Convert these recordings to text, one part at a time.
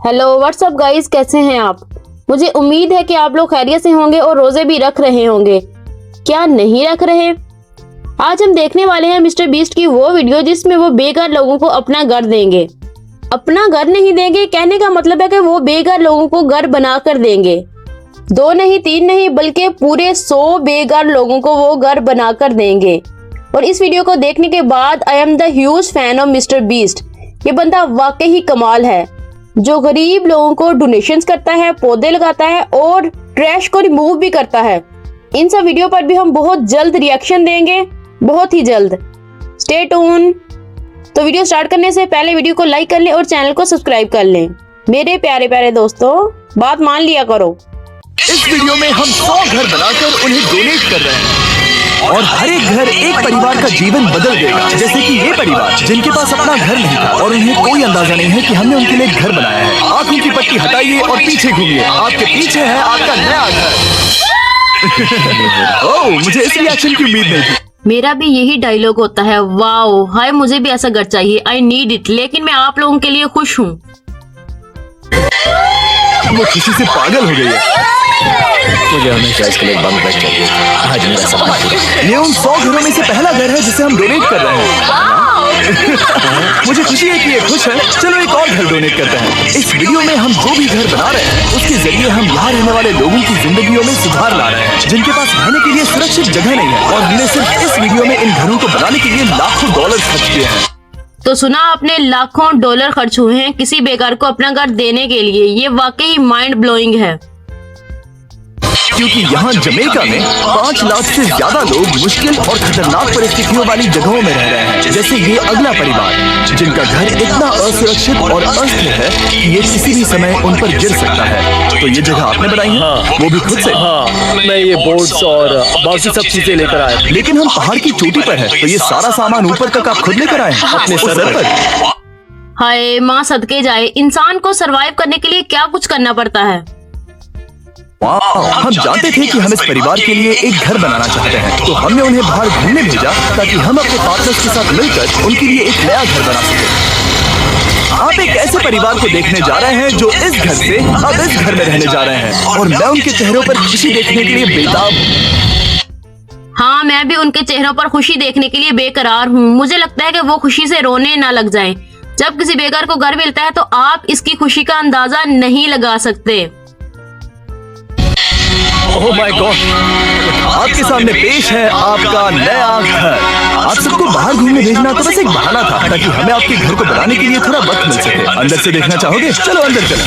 Hello what's up guys, कैसे हैं आप। मुझे उम्मीद है कि आप लोग खैरियत से होंगे और रोजे भी रख रहे होंगे। क्या नहीं रख रहे। आज हम देखने वाले हैं मिस्टर बीस्ट की वो वीडियो जिसमें वो बेघर लोगों को अपना घर देंगे। अपना घर नहीं देंगे, कहने का मतलब है कि वो बेघर लोगों को घर बना कर देंगे। 2 नहीं 3 नहीं बल्कि पूरे 100 बेघर लोगों को वो घर बना कर देंगे। और इस वीडियो को देखने के बाद I am the huge fan of mister beast. ये बंदा वाकई ही कमाल है, जो गरीब लोगों को डोनेशंस करता है, पौधे लगाता है और ट्रैश को रिमूव भी करता है। इन सब वीडियो पर भी हम बहुत जल्द रिएक्शन देंगे, बहुत ही जल्द। Stay tune. तो वीडियो स्टार्ट करने से पहले वीडियो को लाइक कर लें और चैनल को सब्सक्राइब कर लें। मेरे प्यारे प्यारे दोस्तों, बात मान लिया करो। इस वीडियो में हम 100 घर बनाकर उन्हें डोनेट कर रहे हैं और हर एक घर एक परिवार का जीवन बदल देगा। जैसे कि ये परिवार जिनके पास अपना घर नहीं था और उन्हें कोई अंदाजा नहीं है कि हमने उनके लिए घर बनाया है। आंखों की पट्टी हटाइए और पीछे घूमिए। आपके पीछे है आपका नया घर। ओह, मुझे इस रिएक्शन की उम्मीद नहीं थी। मेरा भी यही डायलॉग होता है, वाओ हाय मुझे भी ऐसा घर चाहिए, आई नीड इट। लेकिन मैं आप लोगों के लिए खुश हूँ। वो खुशी से पागल हो गई है। मुझे हमेशा इसके लिए बंद बैठ चाहिए। आज मेरा सपना पूरा। ये उन 100 घरों में से पहला घर है जिसे हम डोनेट कर रहे हैं। मुझे खुशी है कि ये खुश है। चलो एक और घर डोनेट करते हैं। इस वीडियो में हम जो भी घर बना रहे हैं उसके जरिए हम यहाँ रहने वाले लोगों की जिंदगियों में सुधार ला रहे हैं, जिनके पास रहने के लिए सुरक्षित जगह नहीं है। और हमने सिर्फ इस वीडियो में इन घरों को बनाने के लिए लाखों डॉलर खर्च किए हैं। तो सुना आपने, लाखों डॉलर खर्च हुए हैं किसी बेकार को अपना घर देने के लिए। ये वाकई माइंड ब्लोइंग है। क्योंकि यहाँ जमैका में 5 लाख से ज्यादा लोग मुश्किल और खतरनाक परिस्थितियों वाली जगहों में रह रहे हैं। जैसे ये अगला परिवार जिनका घर इतना असुरक्षित और अस्थिर है कि ये किसी भी समय उन पर गिर सकता है। तो ये जगह आपने बनाई है? हाँ। वो भी खुद से? हाँ, मैं ये बोर्ड्स और बाकी सब चीजें लेकर आया। लेकिन हम पहाड़ की चोटी पर है, तो ये सारा सामान ऊपर तक आप खुद लेकर आए हैं अपने सर पर? हाय माँ सदके जाए, इंसान को सरवाइव करने के लिए क्या कुछ करना पड़ता है। हम जानते थे कि हम इस परिवार के लिए एक घर बनाना चाहते हैं, तो हमने उन्हें बाहर घूमने भेजा ताकि हम अपने पार्टनर्स के साथ मिलकर उनके लिए एक नया घर बना सकें। आप एक ऐसे परिवार को देखने जा रहे हैं जो इस घर से अब इस घर में रहने जा रहे हैं, और मैं उनके चेहरों पर खुशी देखने के लिए बेताब हूं। हाँ, मैं भी उनके चेहरों पर खुशी देखने के लिए बेकरार हूँ। मुझे लगता है कि वो खुशी से रोने ना लग जाएं। जब किसी बेकार को घर मिलता है तो आप इसकी खुशी का अंदाजा नहीं लगा सकते। ओह माय गॉड, आपके सामने पेश है आपका नया घर। आप सबको बाहर घूमने भेजना तो बस एक बहाना था ताकि हमें आपके घर को बनाने के लिए थोड़ा वक्त मिल सके। अंदर से देखना चाहोगे? चलो अंदर चलो।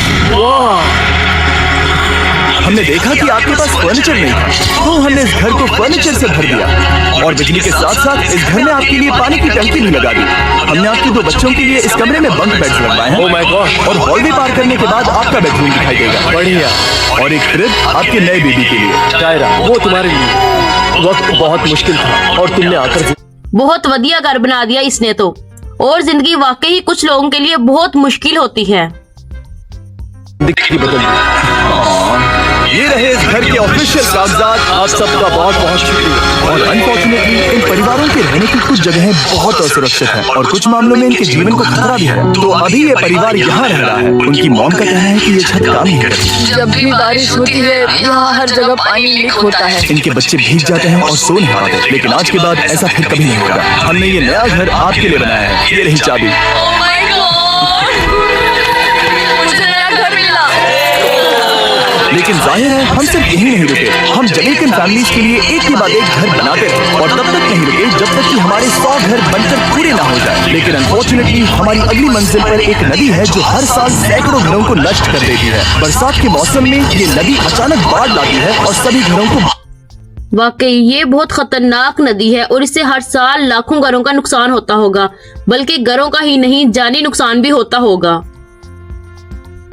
हमने देखा कि आपके पास फर्नीचर नहीं था, तो हमने इस घर को फर्नीचर से भर दिया और बिजली के साथ साथ इस घर में आपके लिए पानी की टंकी भी लगा दी। हमने आपके 2 बच्चों के लिए इस कमरे में बंक बेड्स लगवाए हैं। Oh my God. और हॉल भी पार करने के बाद आपका बेडरूम दिखाई देगा। बढ़िया। और एक फ्रिज आपके नए बेबी के लिए। टायरा, वो तुम्हारे लिए वक्त बहुत मुश्किल था और तुमने आकर बहुत बढ़िया घर बना दिया इसने तो। और जिंदगी वाकई ही कुछ लोगों के लिए बहुत मुश्किल होती है। जिंदगी बदल दी। ये रहे इस घर के ऑफिशियल कागजात। आप सबका बहुत बहुत शुक्रिया। और अनफॉर्चुनेटली इन परिवारों के रहने की कुछ जगहें बहुत असुरक्षित हैं और कुछ मामलों में इनके जीवन को खतरा भी है। तो अभी ये परिवार यहाँ रह रहा है। उनकी मॉम का कहना है कि ये छत काम नहीं करती। जब भी बारिश होती है यहाँ हर जगह पानी लीक होता है। इनके बच्चे भीग जाते हैं और सो नहीं पाते। लेकिन आज के बाद ऐसा फिर कभी नहीं होगा। हमने ये नया घर आपके लिए बनाया है। ये रही चाबी। Oh my God! मुझे नया घर मिला। लेकिन जाहिर है हम सिर्फ यही नहीं रुके। हम जमैकन फैमिलीज के लिए एक के बाद एक घर बनाते रहे और तब तक नहीं रुके जब तक कि हमारे 100 घर बनकर पूरे ना हो जाए। लेकिन अनफॉर्चुनेटली हमारी अगली मंजिल पर एक नदी है जो हर साल सैकड़ों घरों को नष्ट कर देती है। बरसात के मौसम में ये नदी अचानक बाढ़ लाती है और सभी घरों को। वाकई ये बहुत खतरनाक नदी है और इससे हर साल लाखों घरों का नुकसान होता होगा, बल्कि घरों का ही नहीं जानी नुकसान भी होता होगा।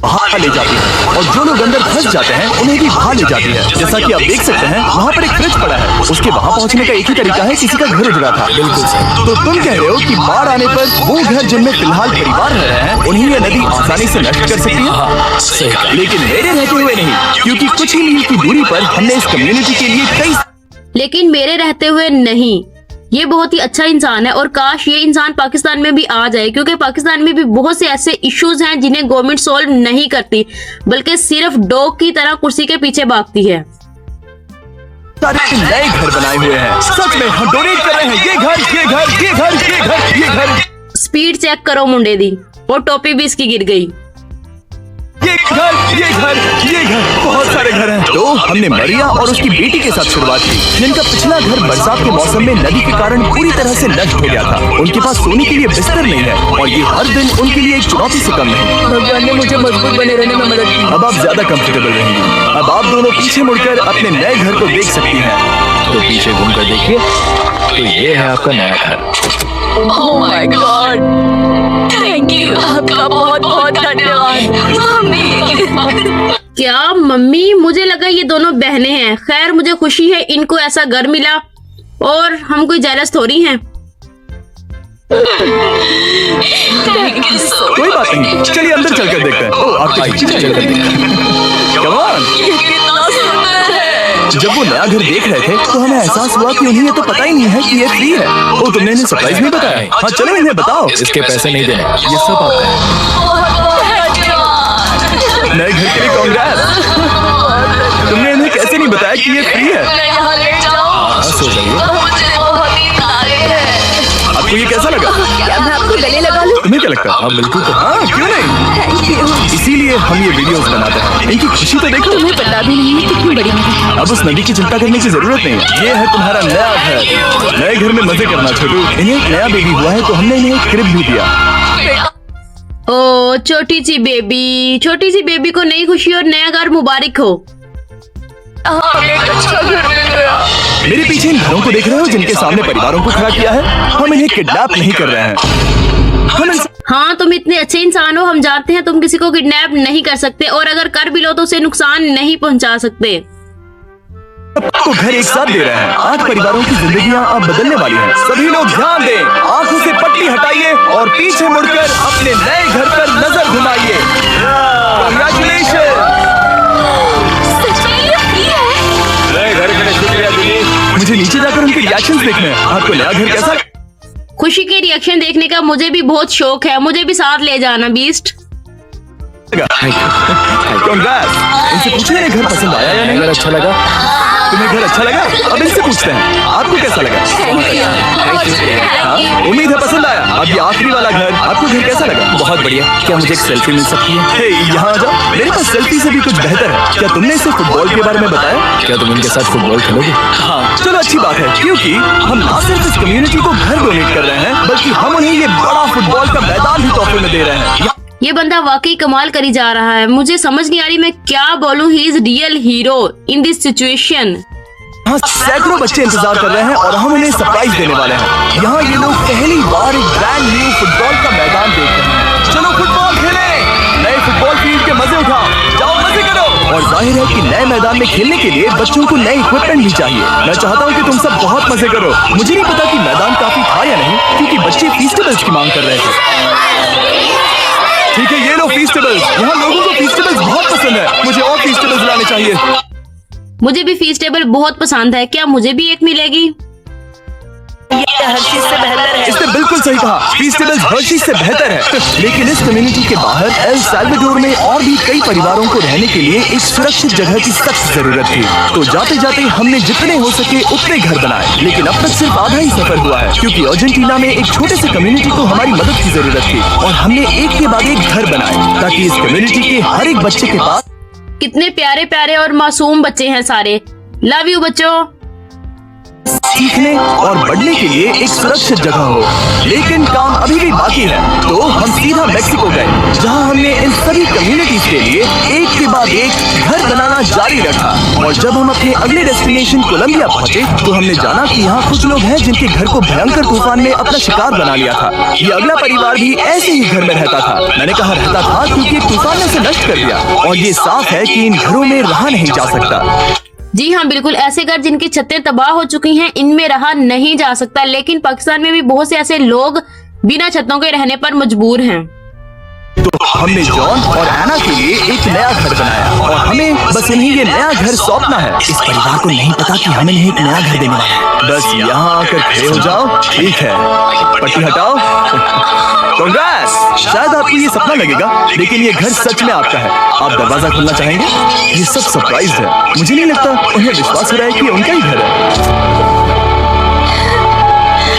बहा ले जाती है और जो लोग अंदर फंस जाते हैं उन्हें भी बहा ले जाती है। जैसा कि आप देख सकते हैं वहाँ पर एक फ्रिज पड़ा है। उसके वहाँ पहुँचने का एक ही तरीका है, किसी का घर उजड़ा था। बिल्कुल सही। तो तुम कह रहे हो कि बाढ़ आने पर वो घर जिनमें फिलहाल परिवार रह रहे हैं उन्हें ये नदी आसानी से नष्ट कर सकती है? लेकिन मेरे रहते हुए नहीं, क्योंकि कुछ ही मील की दूरी पर हमने इस कम्युनिटी के लिए कई। लेकिन मेरे रहते हुए नहीं, ये बहुत ही अच्छा इंसान है और काश ये इंसान पाकिस्तान में भी आ जाए, क्योंकि पाकिस्तान में भी बहुत से ऐसे इश्यूज हैं जिन्हें गवर्नमेंट सॉल्व नहीं करती, बल्कि सिर्फ डॉग की तरह कुर्सी के पीछे भागती है। सारे नए घर बनाए हुए हैं, सच में हम डोनेट कर रहे हैं। ये घर, ये घर, ये घर, ये घर, ये घर। स्पीड चेक करो मुंडे दी, और टोपी भी इसकी गिर गई। ये घर, ये घर, ये घर, बहुत सारे घर हैं। तो हमने मरिया और उसकी बेटी के साथ शुरुआत की, जिनका पिछला घर बरसात के मौसम में नदी के कारण पूरी तरह से नष्ट हो गया था। उनके पास सोने के लिए बिस्तर नहीं है और ये हर दिन उनके लिए एक चुनौती से कम नहीं। भगवान ने मुझे मजबूत बने रहने में मदद की। अब आप ज्यादा कंफर्टेबल रहेंगी। अब आप दोनों पीछे मुड़कर अपने नए घर को देख सकती हैं। तो पीछे घूमकर देखिए, तो ये है आपका नया घर। Oh my God, thank you, आपका बहुत बहुत धन्यवाद मम्मी। क्या मम्मी? मुझे लगा ये दोनों बहनें हैं। खैर, मुझे खुशी है इनको ऐसा घर मिला और हम कोई जेलस थोड़ी हैं। थैंक यू सो कोई बात नहीं, चलिए अंदर चलकर देखते हैं। ओह, आपके पीछे चलकर देखते हैं। Come on। कितना सुंदर है। जब वो नया घर देख रहे थे तो हमें एहसास हुआ कि उन्हें ये तो पता ही नहीं है कि ये फ्री है। ओ, तुमने इन्हें सरप्राइज नहीं बताया? हाँ, चलो इन्हें बताओ। इसके पैसे नहीं देने, ये सब आपका है। बहुत धन्यवाद। नए घर के लिए कांग्रेस। तुमने इन्हें कैसे नहीं बताया कि ये फ्री है? मैं यहाँ ले जाऊँ, सो जाइए। मुझे बहुत ही तारीफ है। आपको ये कैसा लगा? क्या मैं आपको गले लगा लूं? तुम्हें क्या लगता है? हाँ बिल्कुल। तो हाँ, क्यों नहीं? Thank you. इसीलिए हम ये वीडियोस बनाते हैं। इनकी खुशी तो देखो। तुम्हें पता भी नहीं है कितनी बड़ी है। अब उस नदी की चिंता करने की जरूरत नहीं है। ये है तुम्हारा नया घर। नए घर में मजे करना छोटू। इन्हें एक नया बेबी हुआ है तो हमने इन्हें एक क्रिब भी दिया। ओ छोटी सी बेबी को नई खुशी और नया घर मुबारक हो। हमें एक अच्छा घर मिल गया। मेरे पीछे इन घरों को देख रहे हो जिनके सामने परिवारों को खड़ा किया है? हम इन्हें किडनैप नहीं कर रहे हैं। हम इनसे हाँ, तुम इतने अच्छे इंसान हो, हम जानते हैं तुम किसी को किडनैप नहीं कर सकते, और अगर कर भी लो तो उसे नुकसान नहीं पहुंचा सकते। सबको घर एक साथ दे रहे हैं। 8 परिवारों की जिंदगियां अब बदलने वाली हैं। सभी लोग ध्यान दें, आंखों से पट्टी हटाइए और पीछे मुड़कर अपने नए घर पर नजर घुमाइए। Congratulations! सच में ये फ्री है? नए घर के लिए शुक्रिया दीदी। मुझे नीचे जाकर उनके रिएक्शंस देखने हैं। आपको नया घर कैसा? खुशी के रिएक्शन देखने का मुझे भी बहुत शौक है। मुझे भी साथ ले जाना बीस्ट। Congrats! इनसे पूछे इन्हें घर पसंद आया या नहीं? अगर अच्छा लगा, तुम्हें घर अच्छा लगा? अब इनसे पूछते हैं, आपको कैसा लगा? हाँ? उम्मीद है पसंद आया। अब ये आखिरी वाला घर, आपको घर कैसा लगा? बहुत बढ़िया। क्या मुझे एक सेल्फी मिल सकती है? हे, यहाँ आ जाओ। मेरे पास सेल्फी से भी कुछ बेहतर है। क्या तुमने इसे फुटबॉल के बारे में बताया? क्या तुम इनके साथ फुटबॉल खेलोगे? हाँ, चलो अच्छी बात है, क्योंकि हम ना सिर्फ इस कम्युनिटी को घर डोनेट कर रहे हैं, बल्कि हम उन्हें ये बड़ा फुटबॉल का मैदान भी तोहफे में दे रहे हैं। ये बंदा वाकई कमाल करी जा रहा है। मुझे समझ नहीं आ रही मैं क्या बोलूं। He is real hero in this situation. यहाँ सैकड़ों बच्चे इंतजार कर रहे हैं और हम उन्हें सरप्राइज देने वाले हैं। यहाँ ये लोग पहली बार एक ब्रांड न्यू फुटबॉल का मैदान देख रहे हैं। चलो फुटबॉल खेलें, नए फुटबॉल फील्ड के मजे उठाओ, जाओ मजे करो। और जाहिर है कि नए मैदान में खेलने के लिए बच्चों को नए इक्विपमेंट भी चाहिए। मैं चाहता हूँ कि तुम सब बहुत मजे करो। मुझे नहीं पता कि मैदान काफी था या नहीं, क्योंकि बच्चे फीस्टेबल्स की मांग कर रहे थे। ठीक है, ये लो फीस्टेबल्स। यहाँ लोगों को फीस्टेबल्स बहुत पसंद है। मुझे और फीस्टेबल्स लाने चाहिए। मुझे भी फीस्टेबल बहुत पसंद है। क्या मुझे भी एक मिलेगी? इसने बिल्कुल सही कहा, फीस्टेबल्स हर्शीज से बेहतर है। लेकिन इस कम्युनिटी के बाहर एल साल्वाडोर में और भी कई परिवारों को रहने के लिए एक सुरक्षित जगह की सख्त जरूरत थी। तो जाते जाते हमने जितने हो सके उतने घर बनाए, लेकिन अब तक सिर्फ आधा ही सफर हुआ है, क्योंकि अर्जेंटीना में एक छोटे से कम्युनिटी को हमारी मदद की जरूरत थी और हमने एक के बाद एक घर बनाए ताकि इस कम्युनिटी के हर एक बच्चे के पास कितने प्यारे प्यारे और मासूम बच्चे हैं सारे। लव यू बच्चों। सीखने और बढ़ने के लिए एक सुरक्षित जगह हो। लेकिन काम अभी भी बाकी है, तो हम सीधा मेक्सिको गए, जहां हमने इन सभी कम्युनिटीज के लिए एक के बाद एक घर बनाना जारी रखा। और जब हम अपने अगले डेस्टिनेशन कोलंबिया पहुंचे तो हमने जाना कि यहाँ कुछ लोग हैं जिनके घर को भयंकर तूफान ने अपना शिकार बना लिया था। ये अगला परिवार भी ऐसे ही घर में रहता था। मैंने कहा रहता था क्योंकि एक तूफान ने उसे नष्ट कर दिया, और ये साफ है कि इन घरों में रहा नहीं जा सकता। जी हाँ, बिल्कुल। ऐसे घर जिनकी छतें तबाह हो चुकी हैं, इनमें रहा नहीं जा सकता। लेकिन पाकिस्तान में भी बहुत से ऐसे लोग बिना छतों के रहने पर मजबूर हैं। तो हमने जॉन और एना के लिए एक नया घर बनाया और हमें बस इन्हें ये नया घर सौंपना है। इस परिवार को नहीं पता कि हमें इन्हें एक नया घर देने वाला है। बस यहाँ आकर खड़े हो जाओ। ठीक है, पट्टी हटाओ। कांग्रेस! शायद आपको ये सपना लगेगा, लेकिन ये घर सच में आपका है। आप दरवाजा खोलना चाहेंगे? ये सब सरप्राइज है। मुझे नहीं लगता उन्हें विश्वास हो रहा है कि ये उनका ही घर है।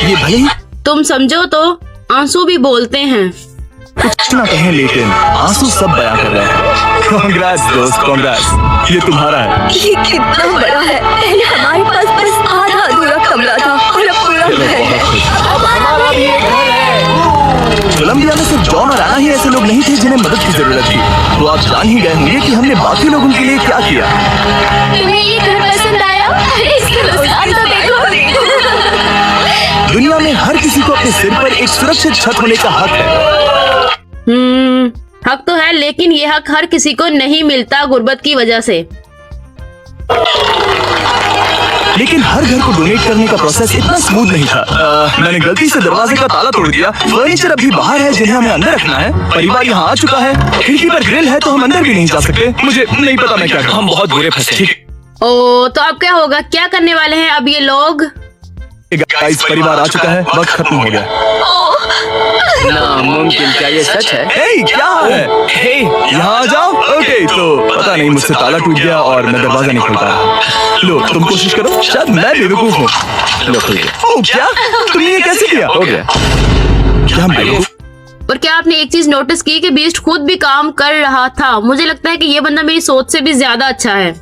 ये भले ही तुम समझो तो आंसू भी बोलते हैं। कुछ ना कहें, लेकिन आंसू सब बयां कर रहे हैं। कांग्रेस दोस्त, कांग्रेस। ये तुम्हारा है। ये कितना बड़ा है। पहले हमारे पास बस आधा अधूरा कमरा था और अब पूरा घर है। अब हमारा भी एक घर है। कोलंबिया में सिर्फ जॉन और एना ही ऐसे लोग नहीं थे जिन्हें मदद की जरूरत थी। तो आप जान ही गए होंगे कि हमने बाकी लोगों के लिए क्या किया। तुम्हें ये घर पसंद आया? इसके नुकसान तो देखो। दुनिया में हर किसी को अपने सिर पर एक सुरक्षित छत होने का हक है। हक तो है, लेकिन ये हक हर किसी को नहीं मिलता गुर्बत की वजह से। लेकिन हर घर को डोनेट करने का प्रोसेस इतना स्मूथ नहीं था। मैंने गलती से दरवाजे का ताला तोड़ दिया। फर्नीचर अभी बाहर है जिन्हें हमें अंदर रखना है। परिवार यहाँ आ चुका है। खिड़की पर ग्रिल है तो हम अंदर भी नहीं जा सकते। मुझे नहीं पता मैं क्या करूं। हम बहुत बुरे फंसे। ओ, तो अब क्या होगा? क्या करने वाले हैं अब ये लोग? गाइस, परिवार आ चुका है। वक्त खत्म हो गया। नामुमकिन, क्या ये सच है? हे, क्या है? हे, यहाँ आ जाओ। ओके, तो पता नहीं मुझसे ताला टूट गया और मैं दरवाजा नहीं खोल पाया। लो, तुम कोशिश करो। शायद मैं बेवकूफ हूँ। लो, खुल गया। ओह, क्या? तुमने ये कैसे किया? हो गया। क्या हम बेवकूफ? और क्या आपने एक चीज नोटिस की कि बीस्ट खुद भी काम कर रहा था? मुझे लगता है कि ये बंदा मेरी सोच से भी ज्यादा अच्छा है।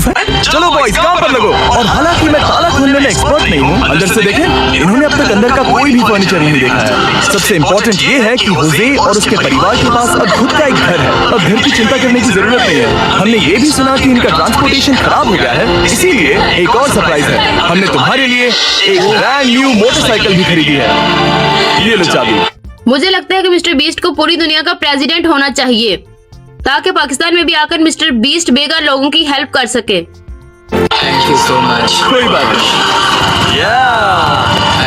चलो बॉयज, काम पर लगो। और हालांकि मैं ताला खोलने में एक्सपर्ट नहीं हूँ, अंदर से देखें, इन्होंने अब तक अंदर का कोई भी फर्नीचर नहीं देखा है। सबसे इम्पोर्टेंट ये है कि होजे और उसके परिवार के पास अब खुद का एक घर है। अब घर की चिंता करने की जरूरत नहीं है। हमने ये भी सुना कि इनका ट्रांसपोर्टेशन खराब हो गया है, इसीलिए एक और सरप्राइज है। हमने तुम्हारे लिए एक ब्रांड न्यू मोटरसाइकिल भी खरीदी है। ये लो चाबी। मुझे लगता है कि मिस्टर बीस्ट को पूरी दुनिया का प्रेसिडेंट होना चाहिए, ताकि पाकिस्तान में भी आकर मिस्टर बीस्ट बेघर लोगों की हेल्प कर सके। Thank you so much. कोई बात नहीं।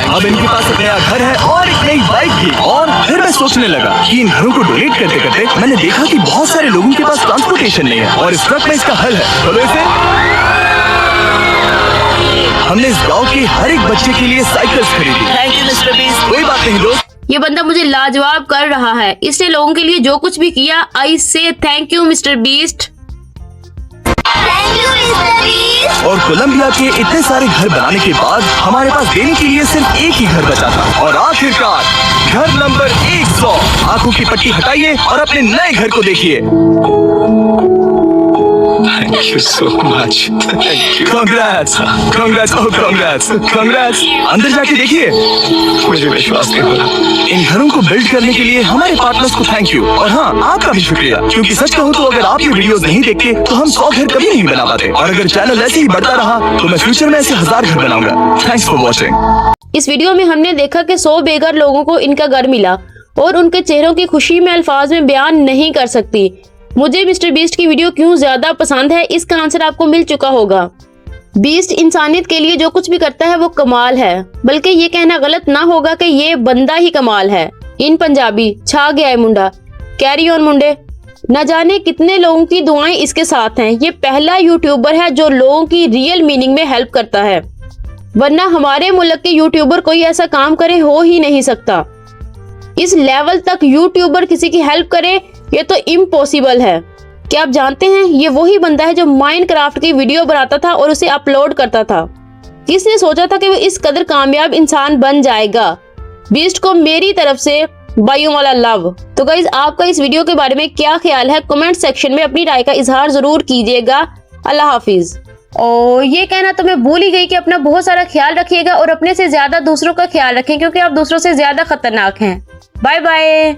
अब इनके पास एक नया घर है और एक नई बाइक भी। और फिर मैं सोचने लगा कि इन घरों को डोनेट करते करते मैंने देखा कि बहुत सारे लोगों के पास ट्रांसपोर्टेशन नहीं है और इस ट्रक में इसका हल है। तो वैसे हमने इस गांव के हर एक बच्चे के लिए साइकिल्स खरीदी। Thank you mister beast. कोई बात नहीं दोस्त। ये बंदा मुझे लाजवाब कर रहा है। इसने लोगों के लिए जो कुछ भी किया, आई से थैंक यू मिस्टर बीस्ट। और कोलंबिया के इतने सारे घर बनाने के बाद हमारे पास देने के लिए सिर्फ एक ही घर बचा था। और आखिरकार घर नंबर 100। आंखों की पट्टी हटाइए और अपने नए घर को देखिए। Thank you so much. Congrats, congrats, oh congrats, congrats. अंदर जाके देखिए। मुझे विश्वास नहीं हो रहा। इन घरों को बिल्ड करने के लिए हमारे पार्टनर्स को थैंक यू। और हाँ, आपका भी शुक्रिया, क्योंकि सच कहूँ तो अगर आप ये वीडियोस नहीं देखते तो हम 100 घर कभी नहीं बना पाते। और अगर चैनल ऐसे ही बढ़ता रहा तो मैं फ्यूचर में ऐसे 1000 घर बनाऊंगा। Thanks for watching. इस वीडियो में हमने देखा कि 100 बेघर लोगों को इनका घर मिला और उनके चेहरों की खुशी में अल्फाज में बयान नहीं कर सकती। मुझे मिस्टर बीस्ट की वीडियो क्यों ज्यादा पसंद है, इसका आंसर आपको मिल चुका होगा। बीस्ट इंसानियत के लिए जो कुछ भी करता है वो कमाल है, बल्कि ये कहना गलत ना होगा कि ये बंदा ही कमाल है। इन पंजाबी छा गया है मुंडा, कैरी ऑन मुंडे। न जाने कितने लोगों की दुआएं इसके साथ हैं। ये पहला यूट्यूबर है जो लोगों की रियल मीनिंग में हेल्प करता है, वरना हमारे मुल्क के यूट्यूबर कोई ऐसा काम करे हो ही नहीं सकता। इस लेवल तक यूट्यूबर किसी की हेल्प करे, ये तो इम्पॉसिबल है। क्या आप जानते हैं, ये वही बंदा है जो माइनक्राफ्ट की वीडियो बनाता था और उसे अपलोड करता था। किसने सोचा था कि वो इस कदर कामयाब इंसान बन जाएगा। बीस्ट को मेरी तरफ से बाइयों वाला लव। तो गाइज, आपका इस वीडियो के बारे में क्या ख्याल है, कमेंट सेक्शन में अपनी राय का इजहार जरूर कीजिएगा। अल्लाह हाफिज। और ये कहना तो मैं भूल ही गई कि अपना बहुत सारा ख्याल रखिएगा और अपने से ज्यादा दूसरों का ख्याल रखें, क्योंकि आप दूसरों से ज्यादा खतरनाक हैं। Bye bye.